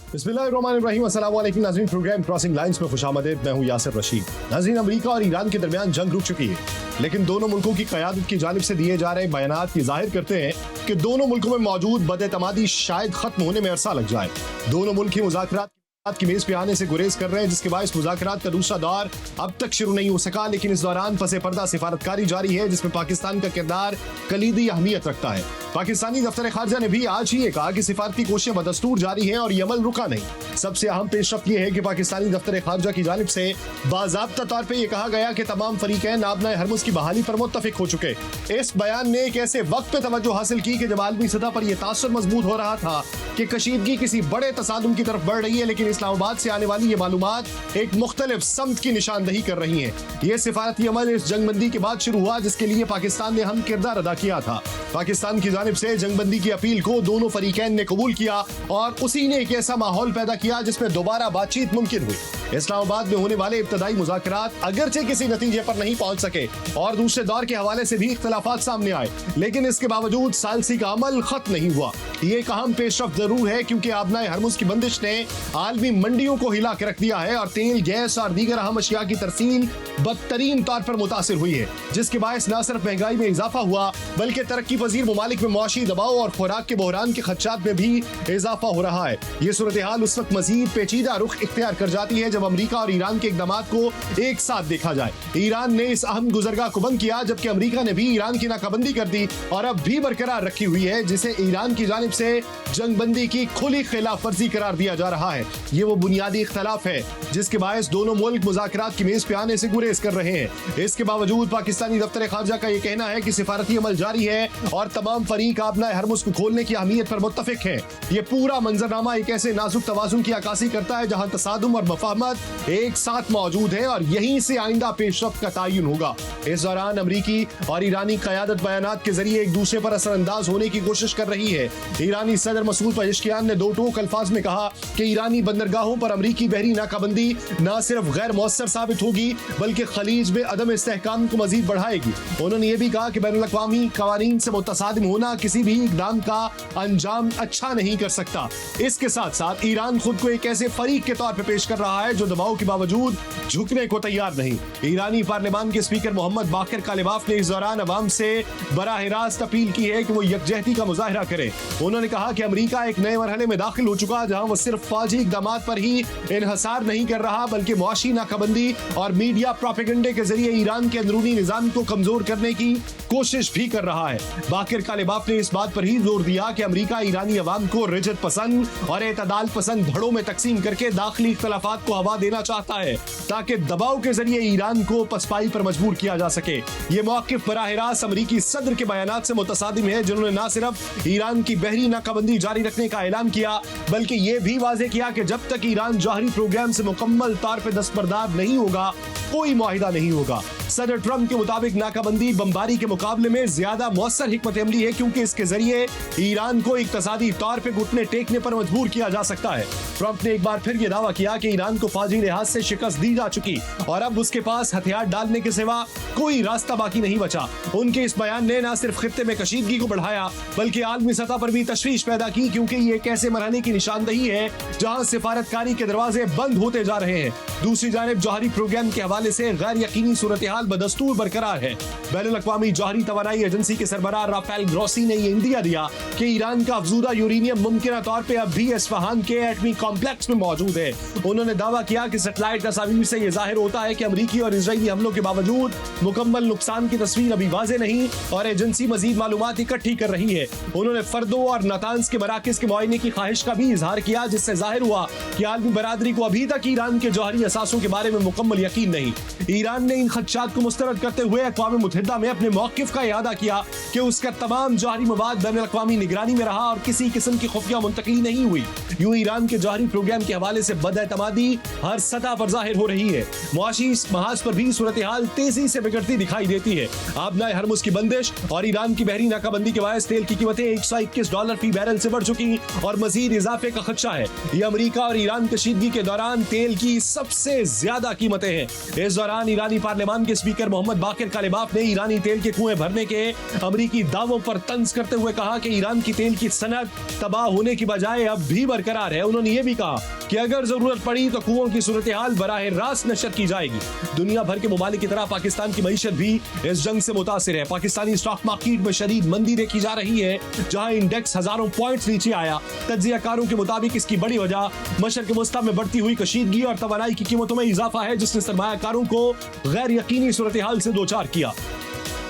बिस्मिल्लाहिर्रहमानिर्रहीम। अस्सलाम वालेकुम नाज़रीन, प्रोग्राम क्रॉसिंग लाइंस में खुशामदीद। मैं हूं यासिर रशीद। नाज़रीन, अमेरिका और ईरान के दरमियान जंग रुक चुकी है, लेकिन दोनों मुल्कों की क़यादत की जानिब से दिए जा रहे बयानात ये जाहिर करते हैं कि दोनों मुल्कों में मौजूद बदएतमादी शायद खत्म होने में अरसा लग जाए। दोनों मुल्क ही मुज़ाकरात की मेज पे आने से गुरेज कर रहे हैं, जिसके बायस मुज़ाकरात का दूसरा दौर अब तक शुरू नहीं हो सका। लेकिन इस दौरान पसे पर्दा सिफारतकारी जारी है, जिसमें पाकिस्तान का किरदार कलीदी अहमियत रखता है। पाकिस्तानी दफ्तर खारजा ने भी आज ही ये कहा कि सिफारती कोशिशें बदस्तूर जारी हैं और ये अमल रुका नहीं। सबसे अहम पेशरफ्त ये है कि पाकिस्तानी दफ्तर खारजा की जानिब से बाज़ाब्ता तौर पे ये कहा गया कि तमाम फरीकैन नाबना हरमुज़ की बहाली पर मुत्तफिक हो चुके। इस बयान ने एक ऐसे वक्त पे तवज्जो हासिल की कि जब आलमी सतह पर यह तासुर मजबूत हो रहा था कि कशीदगी किसी बड़े तसादुम की तरफ बढ़ रही है, लेकिन इस्लामाबाद से आने वाली ये मालूमात एक मुख्तलिफ समत की निशानदही कर रही है। ये सिफारती अमल इस जंगबंदी के बाद शुरू हुआ, जिसके लिए पाकिस्तान ने अहम किरदार अदा किया था। पाकिस्तान की जानिब से जंगबंदी की अपील को दोनों फरीकैन ने कबूल किया और उसी ने एक ऐसा माहौल पैदा किया जिसमें दोबारा बातचीत मुमकिन हुई। इस्लामाबाद में होने वाले इब्तदाई मुज़ाकरात अगरचे किसी नतीजे पर नहीं पहुंच सके और दूसरे दौर के हवाले से भी इख्तलाफात सामने आए, लेकिन इसके बावजूद सालसी का अमल खत्म नहीं हुआ। ये एक अहम पेशरफ्त जरूर है, क्योंकि आबनाए हरमुज़ की बंदिश ने आलमी मंडियों को हिला के रख दिया है और तेल, गैस और दीगर अहम अशिया की तरसील बदतरीन तौर पर मुतासिर हुई है, जिसके बायस न सिर्फ महंगाई में इजाफा हुआ बल्कि तरक्की पजीर ममालिक में मुआशी दबाव और खुराक के बहरान के खदशात में भी इजाफा हो रहा है। ये सूरत हाल उस वक्त मजीद पेचीदा रुख इख्तियार कर जाती है जब अमरीका और ईरान के इकदामात को एक साथ देखा जाए। ईरान ने इस अहम गुजरगाह को बंद किया, जबकि अमरीका ने भी ईरान की नाकाबंदी कर दी और अब भी बरकरार रखी हुई है, जिसे ईरान की जानिब से जंगबंदी की खुली खिलाफ वर्जी करार दिया जा रहा है। ये वो बुनियादी इख्तलाफ है जिसके बायस दोनों मुल्क मुज़ाकरात की मेज पे आने से गुरेज कर रहे हैं। इसके बावजूद पाकिस्तानी दफ्तर खारजा का ये कहना है कि सिफारती अमल जारी है और तमाम फरीक अपना हरमुज़ को खोलने की अहमियत पर मुत्तफिक है। ये पूरा मंजरनामा एक ऐसे नाजुक तवाज़ुन की अक्कासी करता है जहां तसादुम और मफाहमत एक साथ मौजूद है और यहीं से आइंदा पेशरफ्त का तयन होगा। इस दौरान अमरीकी और ईरानी क़यादत बयानात के जरिए एक दूसरे पर असरअंदाज होने की कोशिश कर रही है। ईरानी सदर मसूद पेज़ेश्कियान ने दो टोक अल्फाज में कहा कि ईरानी बंदरगाहों पर अमरीकी बहरी नाकाबंदी न सिर्फ गैर मौसर साबित होगी बल्कि खलीज में अदम इस्तेहकाम को मजीद बढ़ाएगी। उन्होंने ये भी कहा कि बैनुल-अक़वामी क़वानीन से मुतसादिम होना किसी भी इक़दाम का अंजाम अच्छा नहीं कर सकता। इसके साथ साथ ईरान खुद को एक ऐसे फरीक के तौर पर पेश कर रहा है जो दबाव के बावजूद झुकने को तैयार नहीं। ईरानी पार्लियामान के स्पीकर मोहम्मद बाकिर कालिबाफ ने इस दौरान अवाम से बराह रास्त अपील की है कि वो यकजहती का मुजाहरा करें। उन्होंने कहा कि अमरीका एक नए मरहले में दाखिल हो चुका, जहां वो सिर्फ फौजी इक़दामात पर ही इन्हसार नहीं कर रहा बल्कि मुआशी नाकाबंदी और मीडिया प्रोपेगेंडे के जरिए ईरान के अंदरूनी निज़ाम को कमजोर करने की कोशिश भी कर रहा है। बाकिर कालिबाफ ने इस बात पर ही जोर दिया कि अमरीका ईरानी अवाम को रिजत पसंद और एतदाल पसंद धड़ों में तकसीम करके दाखिली इख्तलाफात को हवा देना चाहता है, ताकि दबाव के जरिए ईरान को पसपाई पर मजबूर किया जा सके। ये मौक़िफ़ बराह रास्त अमरीकी सदर के बयानात से मुतसादिम है, जिन्होंने न सिर्फ ईरान की बहरी नाकाबंदी जारी रखने का ऐलान किया बल्कि ये भी वाज़ेह किया कि जब तक ईरान जौहरी प्रोग्राम से मुकम्मल तौर पर दस्तबरदार नहीं होगा कोई मुआहिदा नहीं होगा। सदर ट्रंप के मुताबिक नाकाबंदी बमबारी के मुकाबले में ज्यादा मौसर हिकमत अमली है, क्योंकि इसके जरिए ईरान को इक्तसादी तौर पर घुटने टेकने पर मजबूर किया जा सकता है। ट्रंप ने एक बार फिर यह दावा किया कि ईरान को फौजी लिहाज से शिकस्त दी जा चुकी और अब उसके पास हथियार डालने के सिवा कोई रास्ता बाकी नहीं बचा। उनके इस बयान ने न सिर्फ खित्ते में कशीदगी को बढ़ाया बल्कि आलमी सतह पर भी तशवीश पैदा की, क्योंकि ये एक ऐसे मरहले की निशानदही है जहां सिफारतकारी के दरवाजे बंद होते जा रहे हैं। दूसरी जानिब जौहरी प्रोग्राम के हवाले से गैर यकीनी सूरत हाल बदस्तूर बरकरार है। बैनुल-अक़वामी जौहरी तवानाई एजेंसी के सरबराह राफेल ग्रोसी ने ये इंदिया दिया कि ईरान का अफजूदा यूरेनियम मुमकिन तौर पर अब भी इस्फहान के एटमी कॉम्प्लेक्स में मौजूद है। उन्होंने दावा किया कि सैटेलाइट तस्वीर से यह जाहिर होता है कि अमरीकी और इजरायली हमलों के बावजूद मुकम्मल नुकसान की तस्वीर अभी वाज़ेह नहीं और एजेंसी मजीद मालूमात इकट्ठी कर रही है। उन्होंने फर्दों और नातांस के मराकज के मुआयने की ख्वाहिश का भी इजहार किया, जिससे जाहिर हुआ कि आलमी बरादरी को अभी तक ईरान के जौहरी असासों के बारे में मुकम्मल यकीन नहीं। ईरान ने इन खदशात को मुस्तरद करते हुए अक़वाम मुत्तहिदा में अपने मौक़िफ़ का इआदा किया कि उसका तमाम जौहरी मवाद बैनुल-अक़वामी निगरानी में रहा और किसी किस्म की खुफिया मुंतकली नहीं हुई। यूं ईरान के जौहरी प्रोग्राम के हवाले से बदएतमादी हर सतह पर जाहिर हो रही है। मुआशी महाज पर भी सूरत हाल तेजी से बिगड़ती दिखाई देती है। आबनाए हरमुज़ की बंदिश और ईरान की बहरी नाकाबंदी के बायस तेल की कीमतें $121 फी बैरल से बढ़ चुकी और मजीद इजाफे का खदशा है। ये अमरीका और ईरान कशीदगी के दौरान तेल की सबसे ज्यादा कीमतें हैं। इस दौरान ईरानी पार्लियामान के स्पीकर मोहम्मद बाकिर कालिबाफ ने ईरानी तेल के कुएं भरने के अमरीकी दावों पर तंज करते हुए कहा कि ईरान की तेल की सनत तबाह होने की बजाय अब भी बरकरार है। उन्होंने ये भी कहा कि अगर जरूरत पड़ी तो कुओं की सूरत हाल बराह रास्त नशर की जाएगी। दुनिया भर के मुमालिक की तरह पाकिस्तान की मईशत भी इस जंग से मुतासिर है। पाकिस्तानी स्टॉक मार्केट में शदीद मंदी देखी जा रही है, जहां इंडेक्स हजारों पॉइंट्स नीचे आया। तज्जियाकारों के मुताबिक इसकी बड़ी वजह मशरक़ वस्ता में बढ़ती हुई कशीदगी और तवानाई की कीमतों में इजाफा है, जिसने सरमायाकारों को गैर यकीनी सूरत हाल से दो चार किया।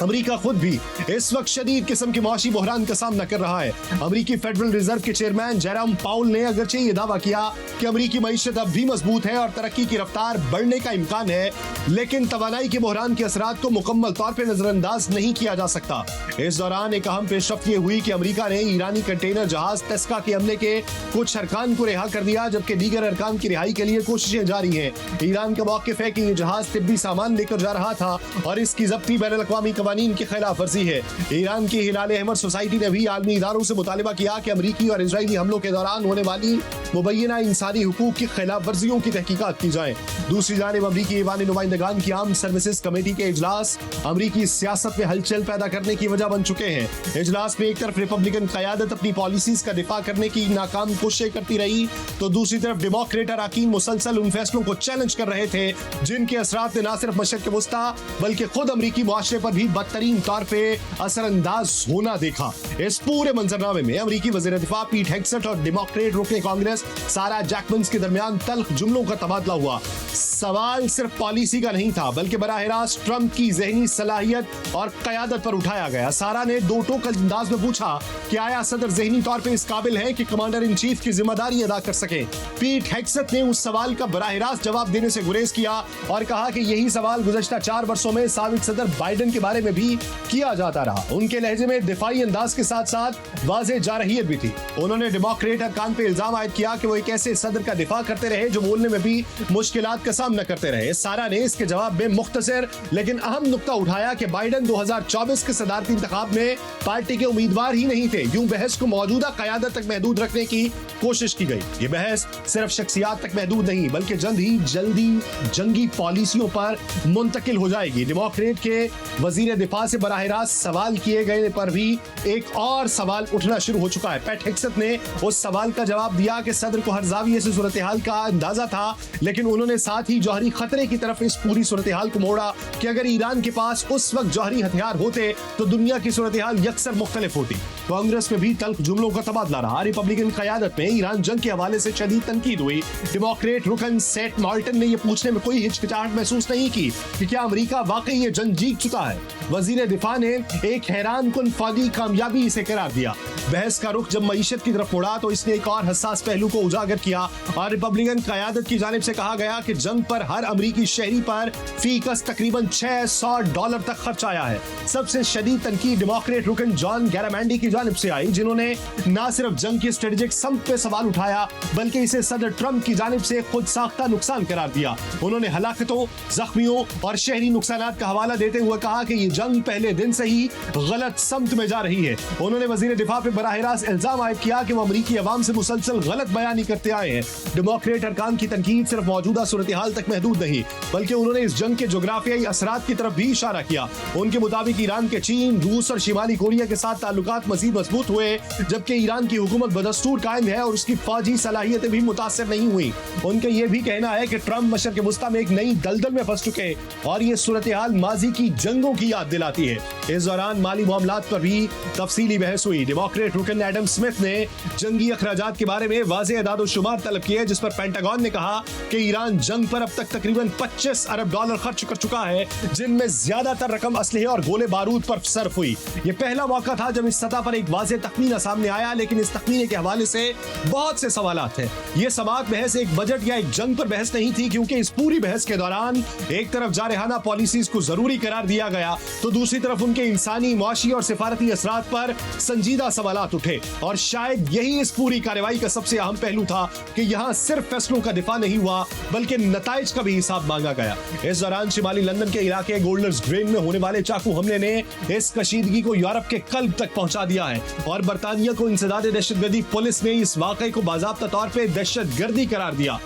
अमेरिका खुद भी इस वक्त शदीद किस्म के मुआशी बहरान का सामना कर रहा है। अमेरिकी फेडरल रिजर्व के चेयरमैन जेरोम पाउल ने अगरचे ये दावा किया कि अमेरिकी मईशत अब भी मजबूत है और तरक्की की रफ्तार बढ़ने का इम्कान है, लेकिन तवानाई के बहरान के असरात को मुकम्मल तौर पर नजरअंदाज नहीं किया जा सकता। इस दौरान एक अहम पेशरफ्त ये हुई कि अमेरिका ने ईरानी कंटेनर जहाज टेस्का के हमले के कुछ अरकान को रिहा कर दिया, जबकि दीगर अरकान की रिहाई के लिए कोशिशें जारी हैं। ईरान का मौक़िफ़ है कि ये जहाज तिब्बी सामान लेकर जा रहा था और इसकी जब्ती बैनुल-अक़वामी कवानीन की खिलाफ वर्जी है। ईरान की हिलाल अहमर सोसाइटी ने भी आलमी इदारों से मुतालिबा किया कि अमरीकी और इजरायली हमलों के दौरान होने वाली मुबैना इंसानी हुकूक की खिलाफ वर्जियों की तहकीकात की जाए। दूसरी जानिब अमरीकी ईवान नुमाइंदगान की आर्म सर्विसेज कमेटी के इजलास अमरीकी सियासत में हलचल पैदा करने की वजह बन चुके हैं। इजलास में एक तरफ रिपब्लिकन क़यादत अपनी पॉलिसीज का दिफा करने की नाकाम कोशिशें करती रही, तो दूसरी तरफ डेमोक्रेट अरकान मुसलसल उन फैसलों को चैलेंज कर रहे थे जिनके असरात ने न सिर्फ मशरक़ वस्ता बल्कि खुद अमरीकी मुआशरे पर भी बदतरीन तौर पे असरअंदाज होना देखा। इस पूरे मंजरनामे में अमरीकी वज़ीर दिफा पीट हेग्सेट और डेमोक्रेट रुकने कांग्रेस सारा जैकमन के दरमियान तल्ख जुमलों का तबादला हुआ। सवाल सिर्फ पॉलिसी का नहीं था, बल्कि बराह रास्त ट्रंप की ज़हनी सलाहियत और क़यादत पर उठाया गया। सारा ने दो टोक अंदाज में पूछा कि आया सदर ज़हनी तौर पे इस काबिल है कि कमांडर इन चीफ की जिम्मेदारी अदा कर सके। पीट हेग्सेट ने उस सवाल का बराह रास्त जवाब देने से गुरेज किया और कहा कि यही सवाल गुज़श्ता 4 वर्षों में साबिक सदर बाइडेन के बारे में भी किया जाता रहा। उनके लहजे में दिफाई अंदाज के साथ साथ वाज़ेह जारहियत भी थी। उन्होंने डेमोक्रेट अरकान पे इल्जाम आयद किया कि वो एक ऐसे सदर का दिफा करते रहे जो बोलने में भी मुश्किलात का सामना करते रहे। सारा ने इसके जवाब में मुख्तसर लेकिन अहम नुक्ता उठाया कि बाइडेन 2024 के सदारती इंतखाब में पार्टी के उम्मीदवार ही नहीं थे। यूं बहस को मौजूदा क़यादत तक महदूद रखने की कोशिश की गई। ये बहस सिर्फ शख्सियात तक महदूद नहीं बल्कि जल्दी जंगी पॉलिसियों पर मुंतकिल हो जाएगी। डेमोक्रेट के वजीर दिफा से बराह रास्त सवाल किए गए पर भी एक और सवाल उठना शुरू हो चुका है। पैट हेग्सेट ने उस सवाल का जवाब दिया कि सदर को हर जाविये से सूरत हाल का अंदाजा था, लेकिन उन्होंने साथ ही जौहरी खतरे की तरफ इस पूरी सूरत हाल को मोड़ा कि अगर ईरान के पास उस वक्त जौहरी हथियार होते तो दुनिया की सूरत हाल यकसर मुख्तलिफ होती। कांग्रेस में भी तल्ख जुमलों का तबादला रहा। रिपब्लिकन क़यादत में ईरान जंग के हवाले से शदीद तनकीद हुई। डेमोक्रेट रुकन सेट मॉल्टन ने यह पूछने में कोई हिचकिचाहट महसूस नहीं की कि क्या अमेरिका वाकई ये जंग जीत चुका है। वजीर दिफा ने एक हैरान कुन फौजी कामयाबी इसे करार दिया। बहस का रुख जब मईशत की तरफ मुड़ा तो इसने एक और हसास पहलू को उजागर किया और रिपब्लिकन क़यादत की जानिब से कहा गया कि जंग पर हर अमरीकी शहरी पर फीकस तकरीबन $600 तक खर्च आया है। सबसे शदीद तनकीद डेमोक्रेट रुकन जॉन गैरामेंडी की जानिब से आई, जिन्होंने न सिर्फ जंग की स्ट्रेटेजिक समत पे सवाल उठाया बल्कि इसे सदर ट्रंप की जानिब से खुद साख्ता नुकसान करार दिया। उन्होंने हलाकतों, जख्मियों और शहरी नुकसानात का हवाला देते हुए कहा कि ये जंग पहले दिन से ही गलत समत में जा रही है। उन्होंने वजीर दिफा पे बराह रास्त इल्जाम आयद किया कि वो अमरीकी अवाम से मुसलसल गलत बयानी करते आए हैं। डेमोक्रेट अरकान की तनकीद सिर्फ मौजूदा सूरत हाल तक महदूद नहीं बल्कि उन्होंने इस जंग के जोग्राफियाई असरात की तरफ भी इशारा किया। उनके मुताबिक ईरान के चीन, रूस और शिमाली कोरिया के साथ ताल्लुकात मजीद मजबूत हुए, जबकि ईरान की हुकूमत बदस्तूर कायम है और उसकी फौजी सलाहियतें भी मुतासर नहीं हुई। उनका यह भी कहना है कि ट्रंप मशरक़ वस्ता में एक नई दलदल में फंस चुके और ये सूरत हाल माजी की जंगों की याद दिलाती है। इस दौरान माली मामलात पर भी तफसीली बहस हुई। डेमोक्रेट रुकन एडम स्मिथ ने जंगी अखराजात के बारे में वाज़ेह अदाद-ओ-शुमार तलब किए, जिस पर पेंटागन ने कहा कि ईरान जंग पर अब तक तकरीबन $25 अरब खर्च कर चुका है, जिनमें ज्यादातर रकम असलहे और गोले बारूद पर सर्फ हुई। यह पहला मौका था जब इस सतह पर एक वाज़ेह तखमीना सामने आया, लेकिन इस तखमीने के हवाले से बहुत से सवालात हैं। यह समाअत बहस एक बजट या एक जंग पर बहस नहीं थी, क्योंकि इस पूरी बहस के दौरान एक तरफ जारहाना पॉलिसीज को जरूरी करार दिया गया तो दूसरी तरफ उनके इंसानी, मुआशी और सिफारती असरात पर संजीदा सवालात उठे। और शायद यही इस पूरी कार्रवाई का सबसे अहम पहलू था कि यहाँ सिर्फ फैसलों का दिफा नहीं हुआ बल्कि नताइज का भी हिसाब मांगा गया। इस दौरान शिमाली लंदन के इलाके गोल्डर्स ग्रीन में होने वाले चाकू हमले ने इस कशीदगी को यूरोप के कल्ब तक पहुंचा दिया है और बरतानिया को इंसदाद दहशतगर्दी पुलिस ने इस वाकये को बाज़ाब्ता तौर पर दहशतगर्दी करार दिया।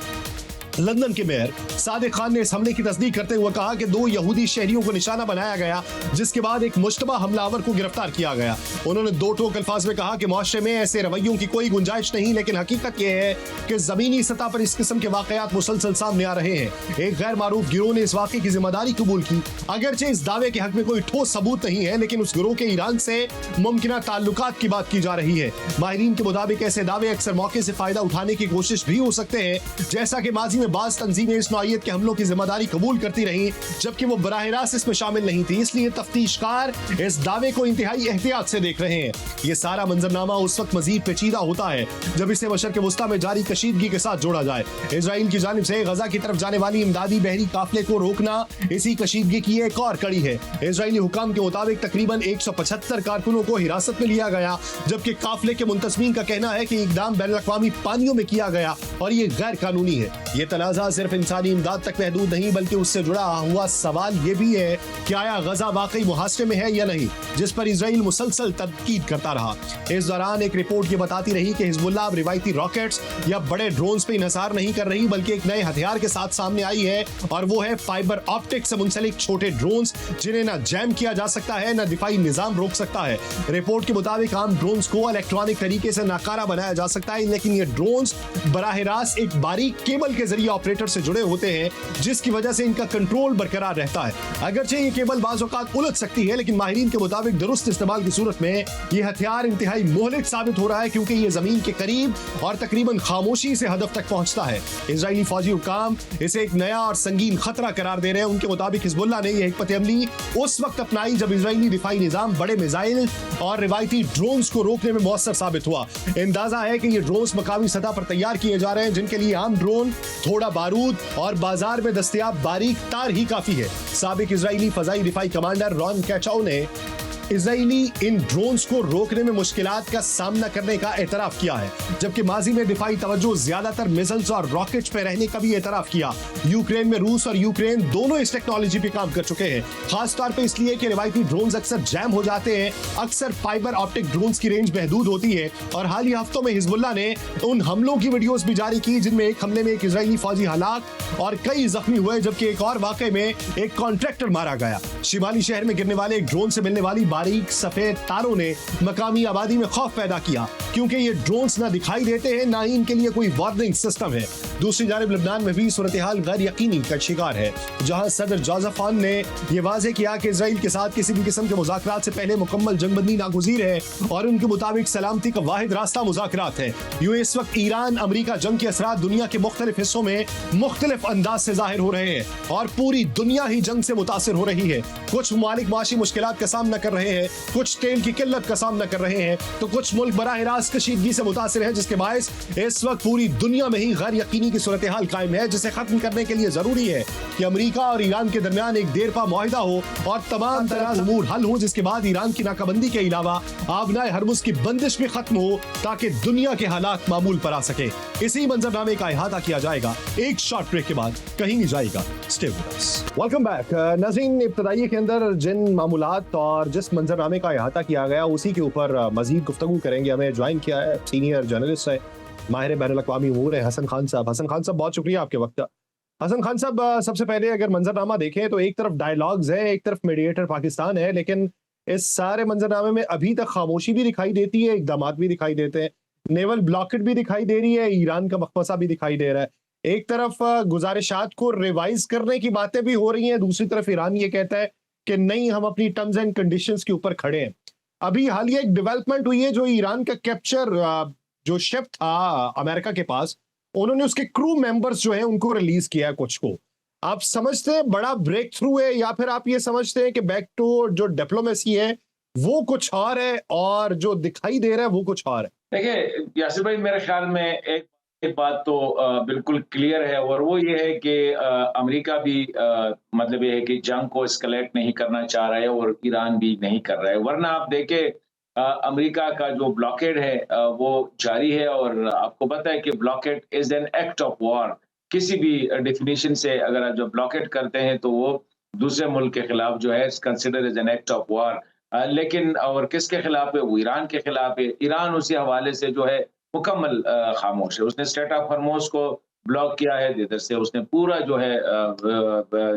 लंदन के मेयर सादिक खान ने इस हमले की तस्दीक करते हुए कहा कि 2 यहूदी शहरियों को निशाना बनाया गया, जिसके बाद एक मुश्तबा हमलावर को गिरफ्तार किया गया। उन्होंने 2 टोक अल्फाज में कहा कि मुआशरे में ऐसे रवैयों की कोई गुंजाइश नहीं, लेकिन हकीकत यह है कि जमीनी सतह पर इस किस्म के वाकयात मुसलसल सामने आ रहे हैं। एक गैर मारूफ गिरोह ने इस वाकये की जिम्मेदारी कबूल की। अगरचे इस दावे के हक में कोई ठोस सबूत नहीं है, लेकिन उस गिरोह के ईरान से मुमकिन ताल्लुकात की बात की जा रही है। माहिरीन के मुताबिक ऐसे दावे अक्सर मौके से फायदा उठाने की कोशिश भी हो सकते हैं, जैसा कि माजी में बाज तंजीमें इस नौइयत के हमलों की जिम्मेदारी कबूल करती रही, जबकि वो बराह रास्त इसमें शामिल नहीं थी। इसलिए तफ्तीशकार इस दावे को इंतहाई एहतियात से देख रहे हैं। ये सारा मंजरनामा उस वक्त मजीद पेचीदा होता है जब इसे मशरक़ वस्ता में जारी कशीदगी के साथ जोड़ा जाए। इजराइल की जानिब से गजा की तरफ जाने वाली इमदादी बहरी काफिले को रोकना इसी कशीदगी की एक और कड़ी है। इजरायली हुकाम के मुताबिक तकरीबन 175 कारकुनों को हिरासत में लिया गया, जबकि काफिले के मुंतजमीन का कहना है कि इकदाम बैनुल-अक़वामी पानियों में किया गया और ये गैर कानूनी है। ये तनाज़ा सिर्फ इंसानी इमदाद तक महदूद नहीं, बल्कि उससे जुड़ा हुआ सवाल ये भी है कि आया गजा वाकई मुहासरे में है या नहीं, जिस पर इजराइल मुसलसल तनकीद करता रहा। इस दौरान एक रिपोर्ट ये बताती रही कि हिजबुल्लाह अब रिवायती रॉकेट्स या बड़े ड्रोन्स पे इन्हिसार नहीं कर रही, बल्कि एक नए हथियार के साथ सामने आई है, और वो है फाइबर ऑप्टिक से मुंसलिक छोटे ड्रोन्स, जिन्हें ना जैम किया जा सकता है ना दिफाई निजाम रोक सकता है। रिपोर्ट के मुताबिक आम ड्रोन्स को इलेक्ट्रॉनिक तरीके से नाकारा बनाया जा सकता है, लेकिन ये ड्रोन्स बराह रास्त एक बारीक केबल के जरिए ऑपरेटर से जुड़े होते हैं, जिसकी वजह से इनका कंट्रोल बरकरार रहता है। अगरचे ये केबल बाज़ औक़ात उलझ सकती है, लेकिन माहिरीन के मुताबिक दुरुस्त इस्तेमाल की सूरत में ये हथियार इंतहाई मोहलिक साबित हो रहा है, क्योंकि ये जमीन के करीब और तकरीबन खामोशी से हदफ तक पहुंचता है। इजरायली फौजी हुकाम इसे एक नया और संगीन खतरा करार दे रहे हैं। उनके मुताबिक हिजबुल्लाह ने यह हिकमत अमली उस वक्त अपनाई जब इजरायली दिफाई निजाम बड़े मिसाइल और रिवायती ड्रोन्स को रोकने में मुअस्सर साबित हुआ। अंदाजा है कि ये ड्रोन्स मकामी सतह पर तैयार किए जा रहे हैं, जिनके लिए आम ड्रोन, थोड़ा बारूद और बाजार में दस्तयाब बारीक तार ही काफी है। साबिक इजरायली फजाई दिफाई कमांडर रॉन कैचाउ ने इजरायली इन ड्रोन्स को रोकने में मुश्किलात का सामना करने का एतराफ किया है, जबकि माजी में दिफाई तवज्जो ज्यादातर मिसाइल्स और रॉकेट्स पे रहने का भी एतराफ किया। यूक्रेन में रूस और यूक्रेन दोनों इस टेक्नोलॉजी पे काम कर चुके हैं, खास तौर पे इसलिए कि रिवायती ड्रोन्स अक्सर जैम हो जाते हैं। अक्सर फाइबर ऑप्टिक ड्रोन्स की रेंज महदूद होती है, और हाल ही हफ्तों में हिजबुल्लाह ने उन हमलों की वीडियोस भी जारी की, जिनमें एक हमले में एक इजरायली फौजी हलाक और कई जख्मी हुए, जबकि एक और वाकये में एक कॉन्ट्रैक्टर मारा गया। शिमाली शहर में गिरने वाले एक ड्रोन से मिलने वाली बारीक सफेद तारों ने मकामी आबादी में खौफ पैदा किया, क्योंकि ये ड्रोन्स ना दिखाई देते हैं, ना ही इनके लिए कोई वार्निंग सिस्टम है। दूसरी जानिब लबनान में भी सूरत हाल गैर यकीनी का शिकार है, जहां सदर जोसेफ ऑन ने यह वाजे किया कि इजराइल के साथ किसी भी किस्म के मुज़ाकरात से पहले मुकम्मल जंगबंदी नागुज़ीर है, और उनके मुताबिक सलामती का वाहिद रास्ता मुज़ाकरात है। यूं इस वक्त ईरान अमरीका जंग के असरात दुनिया के मुख्तलिफ हिस्सों में मुख्तलिफ अंदाज से जाहिर हो रहे हैं, और पूरी दुनिया ही जंग से मुतासिर हो रही है। कुछ ममालिक माशी मुश्किलात का सामना कर रहे हैं, कुछ तेल की किल्लत का सामना कर रहे हैं, तो कुछ मुल्क बराह रास्त कशीदगी से मुतासिर है, जिसके बायस इस वक्त पूरी दुनिया में ही गैर यकीनी की सूरत हाल कायम है, जिसे खत्म करने के लिए जरूरी है कि अमरीका और ईरान के दरमियान एक देरपा मुआहिदा हो और तमाम तरह अमूर हल हो, जिसके बाद ईरान की नाकाबंदी के अलावा आबनाए हरमुज की बंदिश भी खत्म हो, ताकि दुनिया के हालात मामूल पर आ सके। इसी मंजरनामे का अहाता किया जाएगा एक शॉर्ट ब्रेक के बाद, कहीं नहीं जाएगा। Stay with us. Welcome back. नाज़रीन, इब्तदाई के अंदर जिन मामूलात और जिस मंजरनामे का अहाता किया गया, उसी के ऊपर मजीद गुफ्तगू करेंगे। हमें ज्वाइन किया है सीनियर जर्नलिस्ट है, माहिर बैनुल-अक़वामी उमूर है, हसन खान साहब। हसन खान साहब, बहुत शुक्रिया आपके वक्त का। हसन खान साहब, सबसे पहले अगर मंजरनामा देखें तो एक तरफ डायलॉग्स है, एक तरफ मीडिएटर पाकिस्तान है, लेकिन इस सारे मंजरनामे में अभी तक खामोशी भी दिखाई देती है, इक़दामात भी दिखाई देते हैं, नेवल ब्लॉकेट भी दिखाई दे रही है, ईरान का मखमसा भी दिखाई दे रहा है। एक तरफ गुजारिशात को रिवाइज करने की बातें भी हो रही हैं, दूसरी तरफ ईरान ये कहता है कि नहीं, हम अपनी टर्म्स एंड कंडीशंस के ऊपर खड़े हैं। अभी हालिया एक डेवलपमेंट हुई है, जो ईरान का कैप्चर जो शिप था अमेरिका के पास, उन्होंने उसके क्रू मेंबर्स जो है उनको रिलीज किया है कुछ को। आप समझते हैं बड़ा ब्रेक थ्रू है, या फिर आप ये समझते हैं कि बैक टू जो डिप्लोमेसी है वो कुछ और है और जो दिखाई दे रहा है वो कुछ और है? देखिए यासिर भाई, मेरे ख्याल में एक बात तो बिल्कुल क्लियर है, और वो ये है कि अमेरिका भी मतलब ये है कि जंग को एस्केलेट नहीं करना चाह रहा है, और ईरान भी नहीं कर रहा है। वरना आप देखें, अमेरिका का जो ब्लॉकेड है वो जारी है, और आपको पता है कि blockade is an act of war. किसी भी डेफिनेशन से अगर आप जो ब्लॉकेड करते हैं तो वो दूसरे मुल्क के खिलाफ जो है consider as an act of war. लेकिन और किसके खिलाफ है? वो ईरान के खिलाफ है। ईरान उसी हवाले से जो है मुकम्मल खामोश है। उसने स्ट्रेट ऑफ हॉर्मोज को ब्लॉक किया है, इधर से उसने पूरा जो है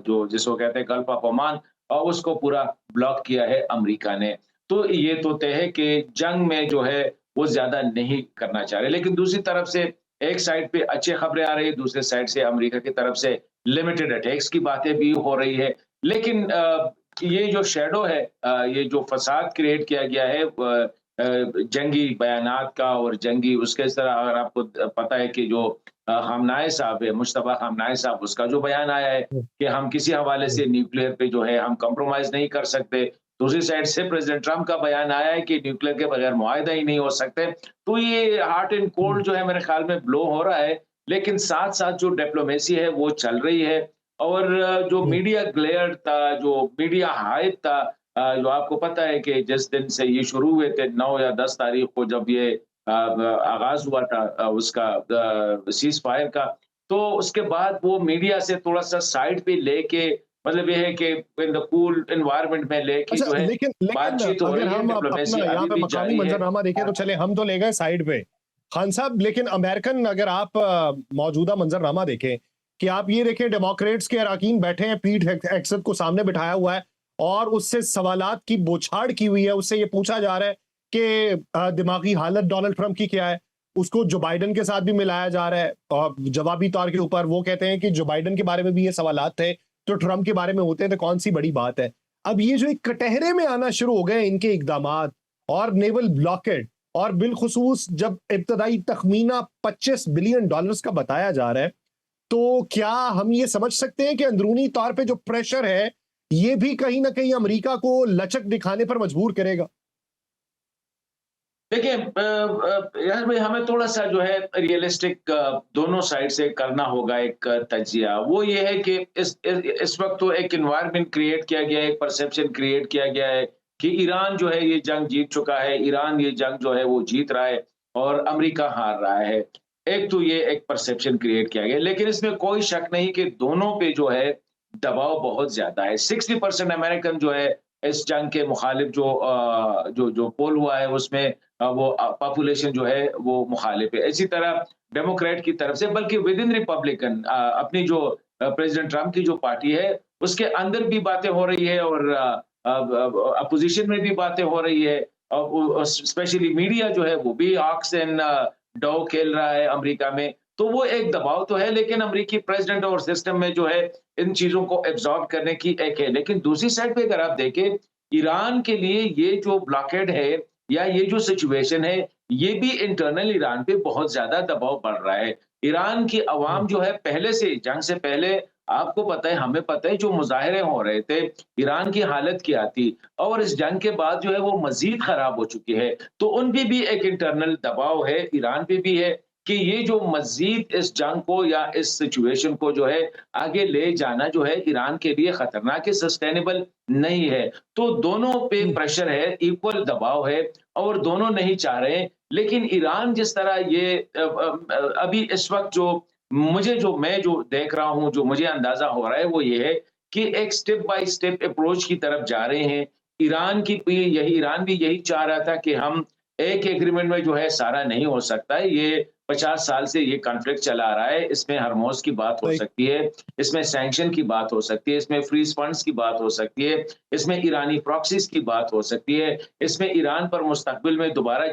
जो जिसको कहते हैं गल्फ ऑफ ओमान और उसको पूरा ब्लॉक किया है अमेरिका ने। तो ये तो तय है कि जंग में जो है वो ज़्यादा नहीं करना चाह रहे। लेकिन दूसरी तरफ से एक साइड पे अच्छी खबरें आ रही है, दूसरे साइड से अमेरिका की तरफ से लिमिटेड अटैक्स की बातें भी हो रही है। लेकिन ये जो शैडो है ये जो फसाद क्रिएट किया गया है जंगी बयानात का और जंगी उसके इस तरह अगर आपको पता है कि जो खamenei साहब है, मुश्तबा खamenei साहब उसका जो बयान आया है कि हम किसी हवाले से न्यूक्लियर पे जो है हम कॉम्प्रोमाइज़ नहीं कर सकते। दूसरी साइड से प्रेज़िडेंट ट्रंप का बयान आया है कि न्यूक्लियर के बगैर मुआहिदा ही नहीं हो सकते। तो ये हॉट एंड कोल्ड जो है मेरे ख्याल में ब्लो हो रहा है, लेकिन साथ-साथ जो डिप्लोमेसी है वो चल रही है और जो मीडिया ग्लेयर था, जो मीडिया हाइप था जो आपको पता है कि जिस दिन से ये शुरू हुए थे 9 या 10 तारीख को जब ये आगाज़ हुआ था उसका सीज़ फायर का, तो उसके बाद वो मीडिया से थोड़ा-सा साइड पे लेके मतलब ये है कि इन द कूल एनवायरनमेंट में लेके अच्छा, जो है लेकिन बातचीत हो अगर रही है, हम डिप्लोमेसी अपना यहाँ अभी पे भी मकामी जारी है। मंजरनामा देखें तो चले हम तो ले गए साइड पे। खान साहब, लेकिन अमेरिकन अगर आप मौजूदा मंजरनामा देखें कि आप ये देखें डेमोक्रेट्स के अराकीन बैठे हैं, पीट हेगसेथ को सामने बिठाया हुआ है और उससे सवालात की बौछार की हुई है। उससे ये पूछा जा रहा है कि दिमागी हालत डोनाल्ड ट्रंप की क्या है। उसको जो बाइडेन के साथ भी मिलाया जा रहा है और जवाबी तौर के ऊपर वो कहते हैं कि जो बाइडेन के बारे में भी ये सवालात थे तो ट्रंप के बारे में होते हैं, तो कौन सी बड़ी बात है। अब ये जो एक कटहरे में आना शुरू हो गए इनके इकदामात और नेवल ब्लॉकेड, और बिलखुसूस जब इब्तदाई तखमीना $25 बिलियन का बताया जा रहा है, तो क्या हम ये समझ सकते हैं कि अंदरूनी तौर पे जो प्रेशर है ये भी कहीं ना कहीं अमेरिका को लचक दिखाने पर मजबूर करेगा? देखिए यार भाई हमें थोड़ा-सा जो है रियलिस्टिक दोनों साइड से करना होगा एक तज्जिया। वो ये है कि इस वक़्त तो एक एनवायरनमेंट क्रिएट किया गया है, एक परसेप्शन क्रिएट किया गया है कि ईरान जो है ये जंग जीत चुका है, ईरान ये जंग जो है वो जीत रहा है और अमेरिका हार रहा है। एक तो ये एक परसेप्शन क्रिएट किया गया है, लेकिन इसमें कोई शक नहीं कि दोनों पे जो है दबाव बहुत ज़्यादा है। 60% अमेरिकन जो है इस जंग के मुखालिफ जो पोल हुआ है उसमें वो पॉपुलेशन जो है वो मुखालिफ है। इसी तरह डेमोक्रेट की तरफ से बल्कि विद इन रिपब्लिकन अपनी जो प्रेसिडेंट ट्रंप की जो पार्टी है उसके अंदर भी बातें हो रही है और अपोजिशन में भी बातें हो रही है और स्पेशली मीडिया जो है वो भी ऑक्स एंड डव खेल रहा है अमेरिका में। तो वो एक दबाव तो है लेकिन अमेरिकी प्रेसिडेंट और सिस्टम में जो है इन चीजों को एब्जॉर्ब करने की एक है। लेकिन दूसरी साइड पे अगर आप देखें ईरान के लिए ये जो ब्लॉकेड है या ये जो सिचुएशन है ये भी इंटरनल ईरान पे बहुत ज्यादा दबाव बढ़ रहा है। ईरान की अवाम जो है पहले से जंग से पहले आपको पता है हमें पता है जो मुजाहरे हो रहे थे ईरान की हालत क्या थी और इस जंग के बाद जो है वो मजीद खराब हो चुकी है। तो उन पे भी एक इंटरनल दबाव है, ईरान पे भी है कि ये जो मजीद इस जंग को या इस सिचुएशन को जो है आगे ले जाना जो है ईरान के लिए खतरनाक है, सस्टेनेबल नहीं है। तो दोनों पे प्रेशर है, इक्वल दबाव है और दोनों नहीं चाह रहे हैं। लेकिन ईरान जिस तरह ये अभी इस वक्त जो मैं जो देख रहा हूँ, जो मुझे अंदाजा हो रहा है वो ये है कि एक स्टेप बाय स्टेप अप्रोच की तरफ जा रहे हैं। ईरान भी यही चाह रहा था कि हम एक एग्रीमेंट में जो है सारा नहीं हो सकता है। ये 50 साल से ये कॉन्फ्लिक्ट चला आ रहा है। इसमें हरमोज़ की बात हो सही। सकती है, इसमें सैंक्शन की बात हो सकती है, इसमें फ्रीज़ फंड्स की बात हो सकती है, इसमें ईरानी प्रॉक्सीज़ की बात हो सकती है, इसमें ईरान पर मुस्तकबिल में दोबारा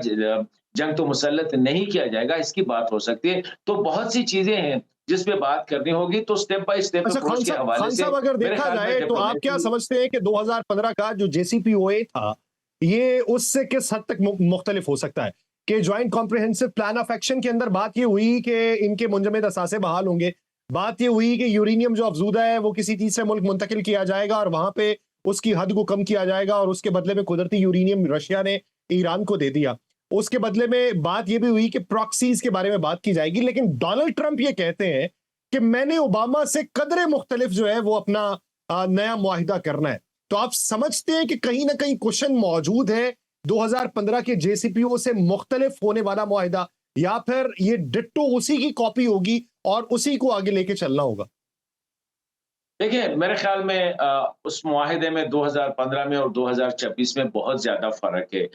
जंग तो मुसल्लत नहीं किया जाएगा, इसकी बात हो सकती है। तो बहुत सी चीज़ें हैं जिस पे बात करनी होगी, तो स्टेप बाय स्टेप अच्छा, अप्रोच के हवाले खान से साहब, अगर मेरे देखा ख्याल में जाए तो आप क्या डिप्लोमेसी समझते हैं कि 2015 का जो JCPOA था ये उससे किस हद तक मुख्तलिफ हो सकता है कि joint comprehensive plan of action के अंदर बात ये हुई कि इनके मुंजमद असासे बहाल होंगे, बात ये हुई कि यूरेनियम जो अफजूदा है वो किसी तीसरे मुल्क मुंतकिल किया जाएगा और वहां पे उसकी हद को कम किया जाएगा और उसके बदले में कुदरती यूरेनियम रशिया ने ईरान को दे दिया। उसके बदले में बात ये भी हुई कि प्रॉक्सीज के बारे में बात की जाएगी, लेकिन डोनाल्ड ट्रंप ये कहते हैं कि मैंने ओबामा से कदरे मुख्तलिफ जो है वो अपना नया मुआहिदा करना है। तो आप समझते हैं कि कहीं ना कहीं क्वेश्चन मौजूद है 2015 के JCPOA से मुख्तलिफ होने वाला मुआहिदा, या फिर ये डिट्टो उसी की कॉपी होगी और उसी को आगे लेके चलना होगा? देखिए, मेरे ख़्याल में उस मुआहिदे में 2015 में और 2026 में बहुत ज़्यादा फ़र्क है।